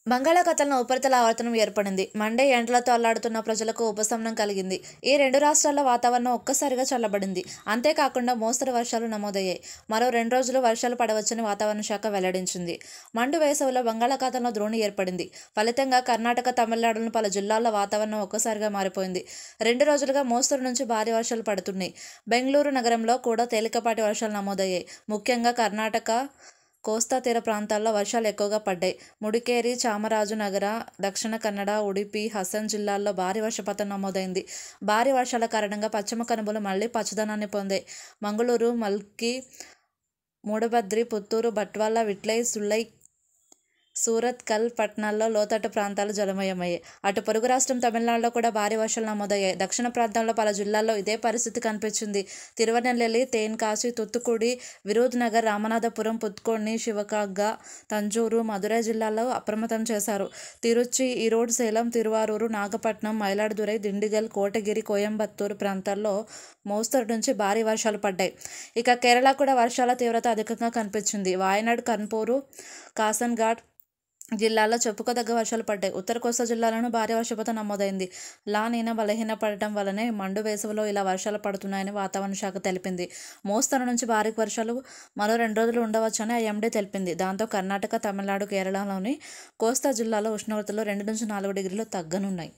బంగాళాఖాతంలో ఉపరితల ఆవర్తనం ఏర్పడింది. మండే ఎండలతో అల్లాడుతున్న ప్రజలకు ఉపశమనం కలిగింది. ఈ రెండు రాష్ట్రాల్లో వాతావరణం ఒక్కసారిగా చల్లబడింది. అంతేకాకుండా మోస్తరు వర్షాలు నమోదయ్యాయి. మరో 2 రోజులు వర్షాలు పడవచ్చని వాతావరణ శాఖ వెల్లడించింది. మండు వేసవిలో బంగాళాఖాతంలో ద్రోణి ఏర్పడింది. ఫలితంగా కర్ణాటక, తమిళనాడులోని పలు జిల్లాల్లో వాతావరణం ఒక్కసారిగా మారిపోయింది. 2 రోజులుగా మోస్తరు నుంచి భారీ వర్షాలు పడుతున్నాయి. బెంగళూరు నగరంలో కూడా తేలికపాటి వర్షాలు నమోదయ్యాయి. ముఖ్యంగా కర్ణాటక కోస్తా తీర ప్రాంతాల్లో వర్షాలు ఎక్కువగా పడ్డాయి. ముడికేరి, చామరాజనగర, దక్షిణ కన్నడ, ఉడిపి, హసన్ జిల్లాల్లో భారీ వర్షపాతం నమోదైంది. భారీ వర్షాల కారణంగా పశ్చిమ కనుమలు మళ్లీ పచ్చదనాన్ని పొందాయి. మంగళూరు, మల్కి, మూడబద్రి, పుత్తూరు, బట్వాల, విట్లై, సుళ్ళై, సూరత్, కల్ పట్టణాల్లో లోతట్టు ప్రాంతాలు జలమయమయ్యాయి. అటు పొరుగు రాష్ట్రం తమిళనాడులో కూడా భారీ వర్షాలు నమోదయ్యాయి. దక్షిణ ప్రాంతంలో పలు జిల్లాల్లో ఇదే పరిస్థితి కనిపించింది. తిరువనెల్వేలి, తెన్కాసి, తూత్తుకుడి, విరుద్ నగర్, రామనాథపురం, పుత్కోడ్ని, శివకాగ, తంజూరు, మదురై జిల్లాల్లో అప్రమత్తం చేశారు. తిరుచి, ఈరోడ్, సేలం, తిరువారూరు, నాగపట్నం, మయిలాడుదురై, దిండిగల్, కోటగిరి, కోయంబత్తూరు ప్రాంతాల్లో మోస్తరు నుంచి భారీ వర్షాలు పడ్డాయి. ఇక కేరళ కూడా వర్షాల తీవ్రత అధికంగా కనిపించింది. వాయనాడ్, కన్పూరు, కాసన్ఘాట్ జిల్లాల్లో చెప్పుకోదగ్గ వర్షాలు పడ్డాయి. ఉత్తర కోస్తా జిల్లాలోనూ భారీ వర్షపాతం నమోదైంది. లానినా బలహీనపడటం వల్లనే మండు వేసవిలో ఇలా వర్షాలు పడుతున్నాయని వాతావరణ శాఖ తెలిపింది. మోస్తరు నుంచి భారీ వర్షాలు మరో 2 రోజులు ఉండవచ్చని ఐఎండీ తెలిపింది. దాంతో కర్ణాటక, తమిళనాడు, కేరళలోని కోస్తా జిల్లాలో ఉష్ణోగ్రతలు 2 నుంచి 4 డిగ్రీలు తగ్గనున్నాయి.